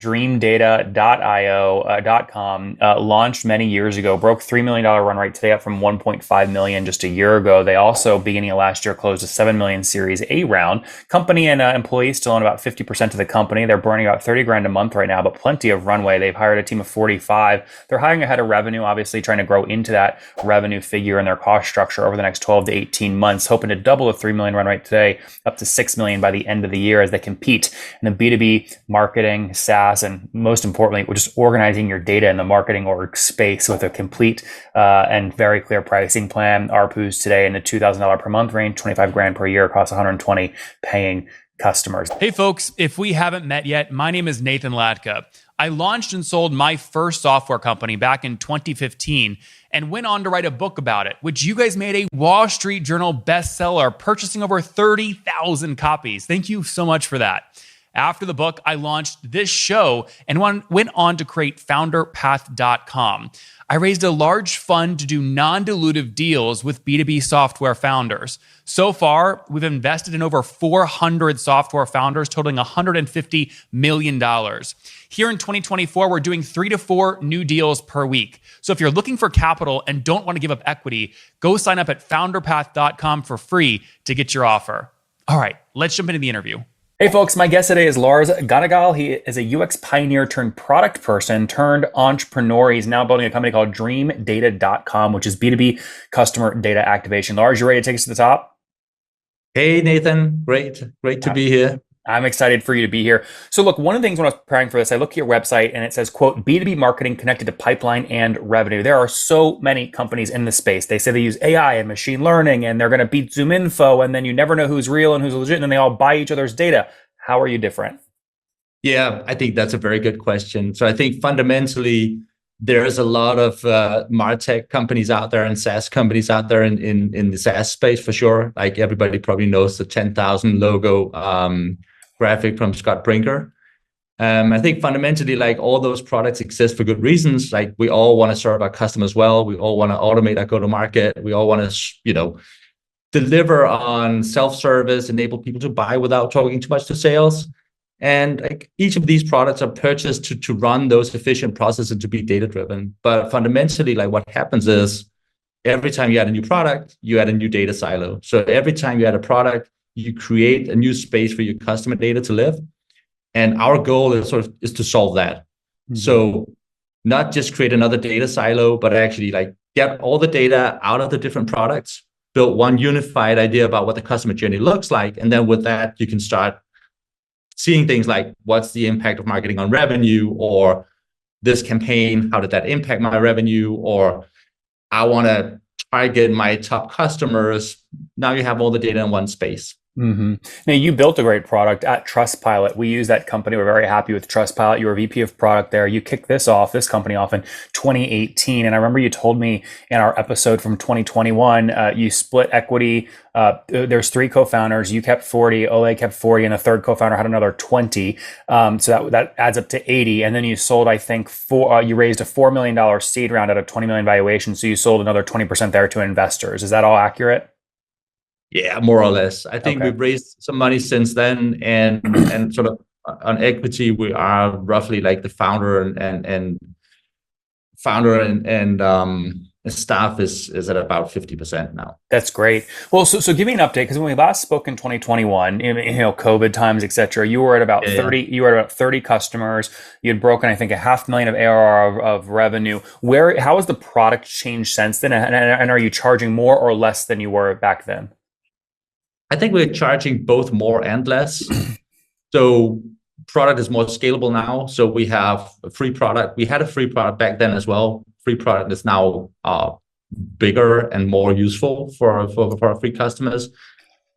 dreamdata.io.com, launched many years ago, broke $3 million run rate today, up from 1.5 million just a year ago. They also, beginning of last year, closed a 7 million Series A round. Company and employees still own about 50% of the company. They're burning about 30 grand a month right now, but plenty of runway. They've hired a team of 45. They're hiring ahead of revenue, obviously trying to grow into that revenue figure in their cost structure over the next 12 to 18 months, hoping to double the 3 million run rate today up to 6 million by the end of the year as they compete in the B2B marketing, SaaS, and most importantly, we're just organizing your data in the marketing org space with a complete and very clear pricing plan. ARPUs today in the $2,000 per month range, 25 grand per year across 120 paying customers. Hey folks, if we haven't met yet, my name is Nathan Latka. I launched and sold my first software company back in 2015 and went on to write a book about it, which you guys made a Wall Street Journal bestseller, purchasing over 30,000 copies. Thank you so much for that. After the book, I launched this show and went on to create founderpath.com. I raised a large fund to do non-dilutive deals with B2B software founders. So far, we've invested in over 400 software founders, totaling $150 million. Here in 2024, we're doing 3 to 4 new deals per week. So if you're looking for capital and don't want to give up equity, go sign up at founderpath.com for free to get your offer. All right, let's jump into the interview. Hey folks, my guest today is Lars Grønnegaard. He is a UX pioneer turned product person turned entrepreneur. He's now building a company called dreamdata.com, which is B2B customer data activation. Lars, you ready to take us to the top? Hey Nathan, great to be here. I'm excited for you to be here. So look, one of the things when I was preparing for this, I look at your website and it says, quote, B2B marketing connected to pipeline and revenue. There are so many companies in this space. They say they use AI and machine learning and they're going to beat ZoomInfo, and then you never know who's real and who's legit, and then they all buy each other's data. How are you different? Yeah, I think that's a very good question. So I think fundamentally, there's a lot of MarTech companies out there and SaaS companies out there in the SaaS space for sure. Like everybody probably knows the 10,000 logo graphic from Scott Brinker. I think fundamentally, like all those products exist for good reasons. Like we all want to serve our customers well. We all want to automate our go-to-market. We all want to, deliver on self-service, enable people to buy without talking too much to sales. And like each of these products are purchased to run those efficient processes and to be data-driven. But fundamentally, like what happens is every time you add a new product, you add a new data silo. So every time you add a product, you create a new space for your customer data to live. And our goal is to solve that. Mm-hmm. So not just create another data silo, but actually like get all the data out of the different products, build one unified idea about what the customer journey looks like. And then with that, you can start seeing things like what's the impact of marketing on revenue, or this campaign, how did that impact my revenue? Or I want to target my top customers. Now you have all the data in one space. Mm-hmm. Now, you built a great product at Trustpilot. We use that company. We're very happy with Trustpilot. You were VP of product there. You kicked this company off in 2018. And I remember you told me in our episode from 2021, you split equity. There's 3 co-founders. You kept 40, Ole kept 40, and the third co-founder had another 20. So that adds up to 80. And then you sold, I think, you raised a $4 million seed round at a 20 million valuation. So you sold another 20% there to investors. Is that all accurate? Yeah, more or less. I think we've raised some money since then, and sort of on equity, we are roughly like the founder and staff is at about 50% now. That's great. Well, so give me an update, because when we last spoke in 2021, COVID times, etc., you were at about 30. You were at about 30 customers. You had broken, I think, $500,000 of ARR of revenue. How has the product changed since then, and are you charging more or less than you were back then? I think we're charging both more and less. So product is more scalable now. So we have a free product. We had a free product back then as well. Free product is now bigger and more useful for our free customers.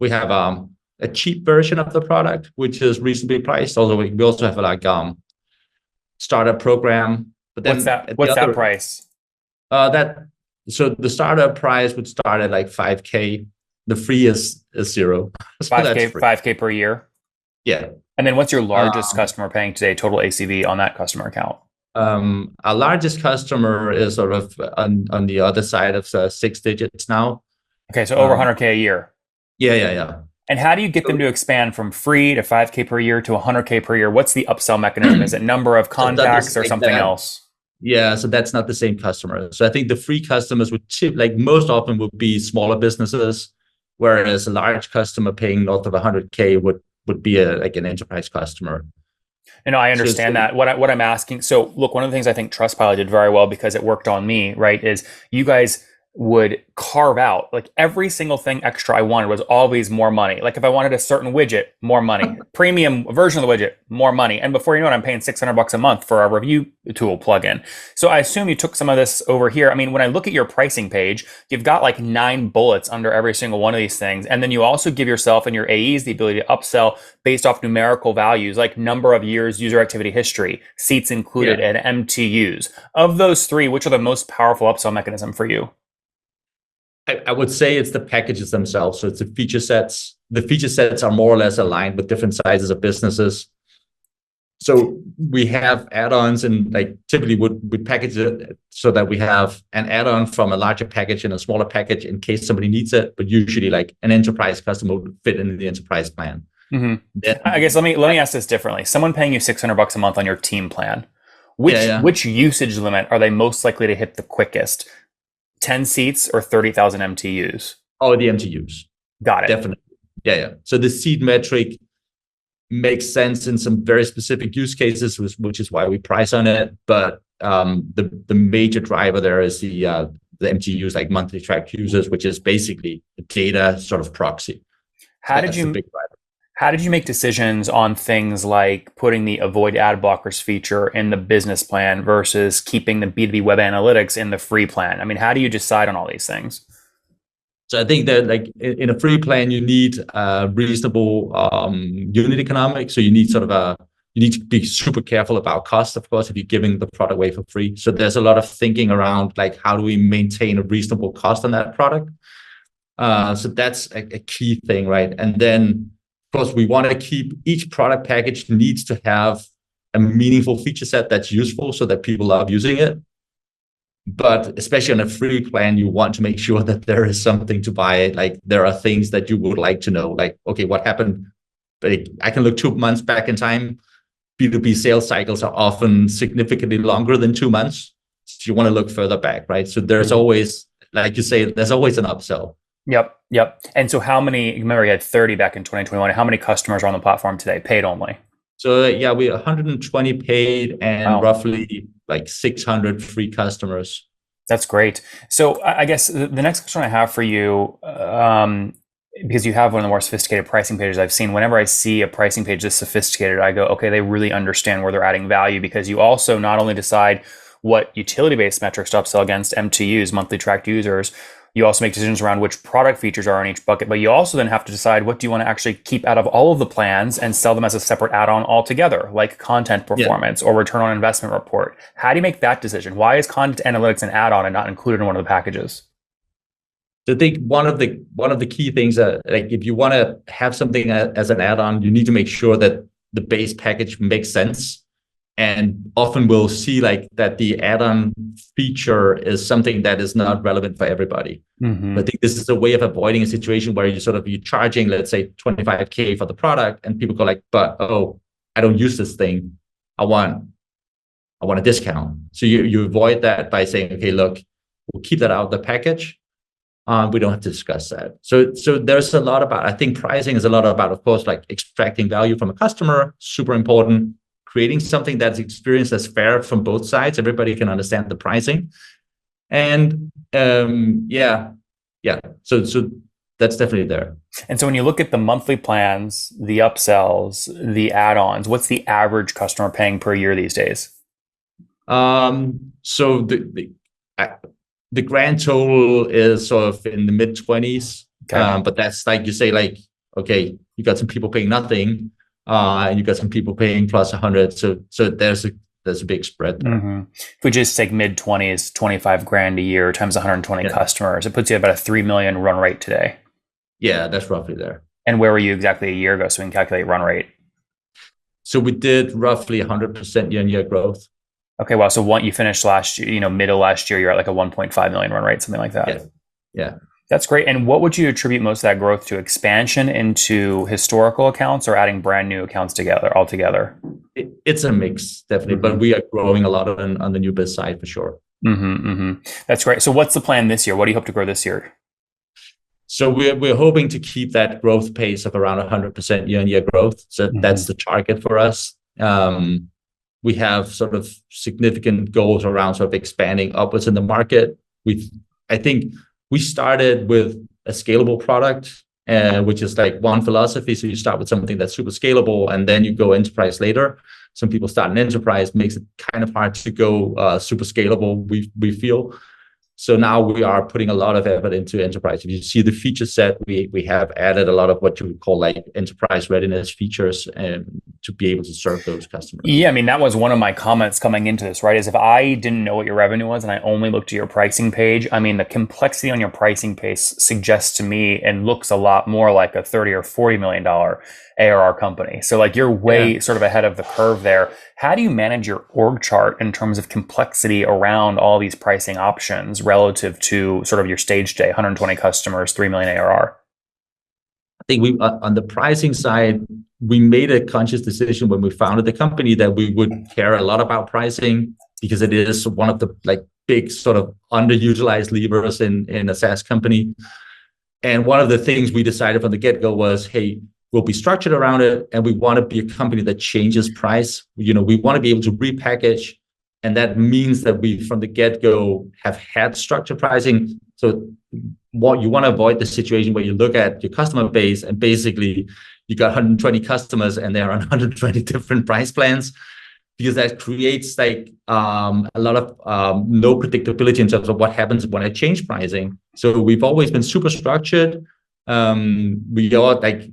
We have a cheap version of the product, which is reasonably priced. Although we also have a startup program. But then what's that price? So the startup price would start at like $5,000. The free is $0. So $5,000 per year. Yeah. And then what's your largest customer paying today, total ACV on that customer account? Our largest customer is sort of on the other side of 6 digits now. Okay, so over $100,000 a year. Yeah. And how do you get them to expand from free to 5K per year to 100K per year? What's the upsell mechanism? Is it number of contacts or something else? Yeah, so that's not the same customer. So I think the free customers would like most often would be smaller businesses, whereas a large customer paying north of 100K would be like an enterprise customer. And I understand that. What I'm asking, so look, one of the things I think Trustpilot did very well because it worked on me, right, is you guys would carve out like every single thing extra I wanted was always more money. Like if I wanted a certain widget, more money, premium version of the widget, more money. And before you know it, I'm paying $600 a month for a review tool plugin. So I assume you took some of this over here. I mean, when I look at your pricing page, you've got like 9 bullets under every single one of these things. And then you also give yourself and your AEs the ability to upsell based off numerical values, like number of years, user activity history, seats included, and MTUs. Of those 3, which are the most powerful upsell mechanism for you? I would say it's the packages themselves. So it's the feature sets. The feature sets are more or less aligned with different sizes of businesses. So we have add-ons and like typically would package it so that we have an add-on from a larger package and a smaller package in case somebody needs it. But usually like an enterprise customer would fit into the enterprise plan. Mm-hmm. Then, I guess let me ask this differently. Someone paying you $600 a month on your team plan, which usage limit are they most likely to hit the quickest? 10 seats or 30,000 MTUs? Oh, the MTUs. Got it. Definitely. Yeah. So the seat metric makes sense in some very specific use cases, which is why we price on it. But the major driver there is the MTUs, like monthly tracked users, which is basically a data sort of proxy. That's the big driver. How did you make decisions on things like putting the avoid ad blockers feature in the business plan versus keeping the B2B web analytics in the free plan? I mean, how do you decide on all these things? So I think that like in a free plan, you need reasonable unit economics. So you need you need to be super careful about cost, of course, if you're giving the product away for free. So there's a lot of thinking around like, how do we maintain a reasonable cost on that product? So that's a key thing, right? And then of course, we want to keep each product package needs to have a meaningful feature set that's useful so that people love using it. But especially on a free plan, you want to make sure that there is something to buy. Like there are things that you would like to know, like, okay, what happened? Like, I can look 2 months back in time. B2B sales cycles are often significantly longer than 2 months. So you want to look further back, right? So there's always, like you say, there's always an upsell. Yep. And so how many, remember you had 30 back in 2021, how many customers are on the platform today, paid only? So yeah, we 120 paid and roughly like 600 free customers. That's great. So I guess the next question I have for you, because you have one of the more sophisticated pricing pages I've seen, whenever I see a pricing page this sophisticated, I go, okay, they really understand where they're adding value, because you also not only decide what utility-based metrics to upsell against MTUs, monthly tracked users, you also make decisions around which product features are in each bucket, but you also then have to decide what do you want to actually keep out of all of the plans and sell them as a separate add-on altogether, like content performance or return on investment report. How do you make that decision? Why is content analytics an add-on and not included in one of the packages? So I think one of the key things that, like, if you want to have something as an add-on, you need to make sure that the base package makes sense. And often we'll see like that the add-on feature is something that is not relevant for everybody. Mm-hmm. I think this is a way of avoiding a situation where you're charging, let's say, 25K for the product, and people go like, but I don't use this thing. I want a discount. So you avoid that by saying, okay, look, we'll keep that out of the package. We don't have to discuss that. So there's a lot about, I think pricing is a lot about, of course, like extracting value from a customer, super important. Creating something that's experienced as fair from both sides. Everybody can understand the pricing. And so that's definitely there. And so when you look at the monthly plans, the upsells, the add-ons, what's the average customer paying per year these days? So the grand total is sort of in the mid-20s. Okay. But that's like you say, like, okay, you got some people paying nothing. And you got some people paying plus 100. So there's a big spread there. Mm-hmm. If we just take mid-20s, 25 grand a year times 120 customers, it puts you at about a 3 million run rate today. Yeah, that's roughly there. And where were you exactly a year ago so we can calculate run rate? So we did roughly 100% year-on-year growth. Okay, wow. So you finished last year, middle last year, you're at like a 1.5 million run rate, something like that. Yeah. That's great. And what would you attribute most of that growth to? Expansion into historical accounts or adding brand new accounts altogether? It's a mix, definitely, but we are growing a lot on the new biz side for sure. That's great. So what's the plan this year? What do you hope to grow this year? So we're hoping to keep that growth pace of around 100% year-on-year growth. So that's the target for us. We have sort of significant goals around sort of expanding upwards in the market. I think we started with a scalable product, which is like one philosophy. So you start with something that's super scalable, and then you go enterprise later. Some people start in enterprise, makes it kind of hard to go super scalable, we feel. So now we are putting a lot of effort into enterprise. If you see the feature set, we have added a lot of what you would call like enterprise readiness features to be able to serve those customers. Yeah, I mean, that was one of my comments coming into this, right? Is if I didn't know what your revenue was and I only looked at your pricing page, I mean, the complexity on your pricing page suggests to me and looks a lot more like a $30 or $40 million ARR company. So like you're way sort of ahead of the curve there. How do you manage your org chart in terms of complexity around all these pricing options relative to sort of your stage day, 120 customers, 3 million ARR? I think we on the pricing side, we made a conscious decision when we founded the company that we would care a lot about pricing because it is one of the like big sort of underutilized levers in a SaaS company. And one of the things we decided from the get-go was, hey, we'll be structured around it, and we want to be a company that changes price. We want to be able to repackage, and that means that we, from the get-go, have had structured pricing. So what you want to avoid the situation where you look at your customer base and basically you got 120 customers and they're on 120 different price plans, because that creates like a lot of no predictability in terms of what happens when I change pricing. So we've always been super structured. We are like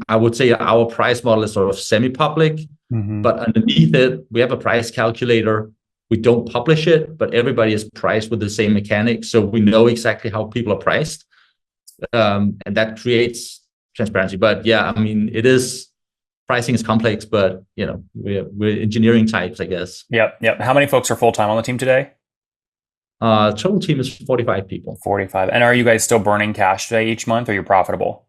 I would say our price model is sort of semi-public, but underneath it we have a price calculator. We don't publish it, but everybody is priced with the same mechanics, so we know exactly how people are priced, and that creates transparency. But yeah, I mean, pricing is complex, but we're engineering types, I guess. Yep. How many folks are full-time on the team today? Total team is 45 people. 45. And are you guys still burning cash today each month, or you're profitable?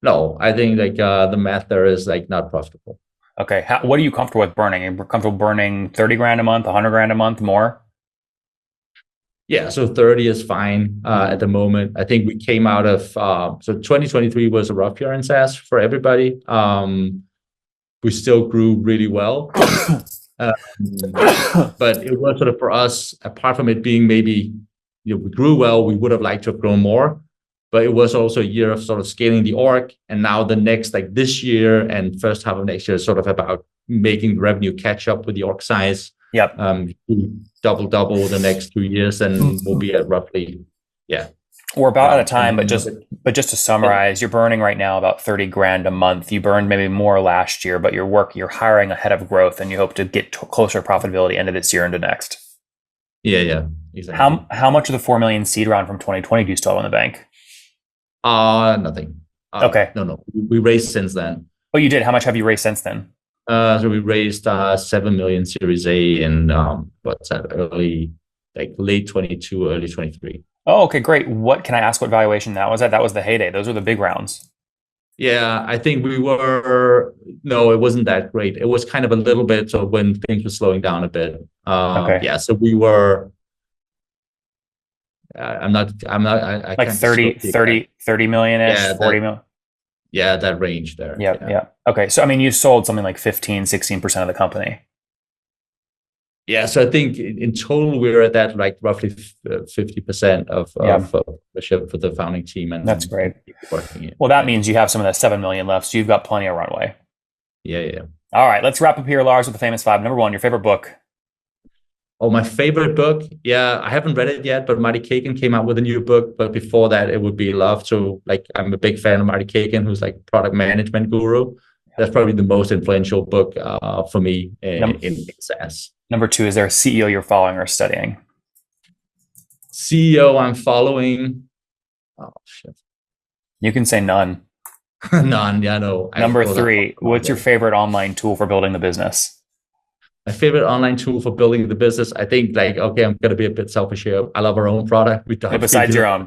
No, I think like the math there is like not profitable. Okay. What are you comfortable with burning? Are you comfortable burning 30 grand a month, 100 grand a month, more? Yeah, so 30 is fine at the moment. I think we came out of, so 2023 was a rough year in SaaS for everybody. We still grew really well. But it was sort of for us, apart from it being maybe, we grew well, we would have liked to have grown more, but it was also a year of sort of scaling the org. And now the next, like this year and first half of next year is sort of about making revenue catch up with the org size. Yep. Double the next 2 years, and we'll be at roughly, We're about out of time, but just to summarize, you're burning right now about 30 grand a month. You burned maybe more last year, but you're hiring ahead of growth, and you hope to get closer to profitability end of this year into next. Yeah, exactly. How much of the 4 million seed round from 2020 do you still have in the bank? Nothing. Okay. No. We raised since then. Oh, you did? How much have you raised since then? So we raised 7 million Series A in late 22, early 23. Oh, okay, great. What can I ask? What valuation that was at? That was the heyday. Those were the big rounds. Yeah, I think no, it wasn't that great. It was kind of a little bit so when things were slowing down a bit. Okay. Yeah, so we were. I like 30 million-ish, 40 million. Yeah, that range there. Yeah. Okay. So, I mean, you sold something like 15, 16% of the company. Yeah. So I think in total, we're at that like roughly 50% of ownership for the founding team. And that's great. Well, that means you have some of that 7 million left. So you've got plenty of runway. Yeah. All right. Let's wrap up here, Lars, with the famous five. Number one, your favorite book. Oh, my favorite book? Yeah, I haven't read it yet, but Marty Kagan came out with a new book. But before that, it would be Love. So like, I'm a big fan of Marty Kagan, who's like product management guru. That's probably the most influential book for me in SaaS. Number two, is there a CEO you're following or studying? CEO I'm following. Oh, shit. You can say none. None, yeah, no. Number three, what's your favorite online tool for building the business? My favorite online tool for building the business. I think like, okay, I'm going to be a bit selfish here. I love our own product. We don't Besides your own.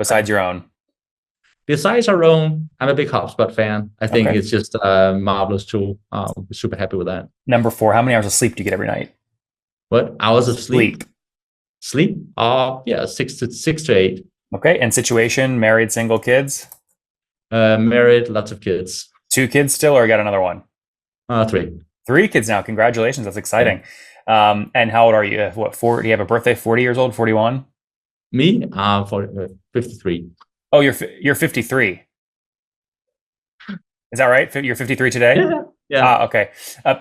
Besides our own, I'm a big HubSpot fan. I think Okay. it's just a marvelous tool. Super happy with that. Number 4, how many hours of sleep do you get every night? What hours of sleep? Sleep? Yeah, 6 to 8. Okay. And situation, married, single, kids? Married, lots of kids. 2 kids still, or you got another one? 3. 3 kids now. Congratulations. That's exciting. Yeah. And how old are you? What, 4? Do you have a birthday? 40 years old? 41? Me? 53. Oh, you're 53. Is that right? You're 53 today? Yeah. Okay.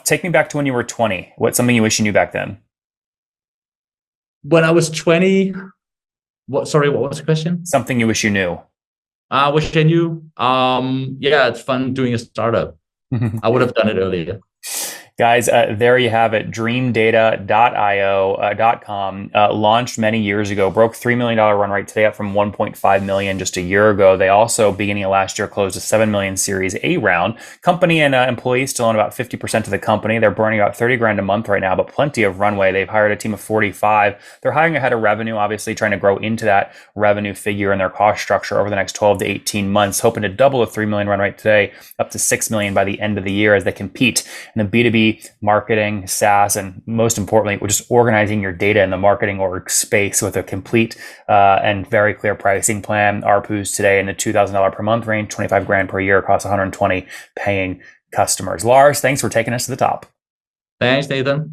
Take me back to when you were 20. What's something you wish you knew back then? When I was 20, sorry, what was the question? Something you wish you knew. I wish I knew. Yeah, it's fun doing a startup. I would have done it earlier. Guys, there you have it. Dreamdata.io.com launched many years ago, broke $3 million run rate today, up from 1.5 million just a year ago. They also, beginning of last year, closed a 7 million Series A round. Company and employees still own about 50% of the company. They're burning about 30 grand a month right now, but plenty of runway. They've hired a team of 45. They're hiring ahead of revenue, obviously trying to grow into that revenue figure and their cost structure over the next 12 to 18 months, hoping to double the 3 million run rate today up to 6 million by the end of the year as they compete in the B2B marketing, SaaS, and most importantly, we're just organizing your data in the marketing org space with a complete and very clear pricing plan. ARPUs today in the $2,000 per month range, 25 grand per year across 120 paying customers. Lars, thanks for taking us to the top. Thanks, Nathan.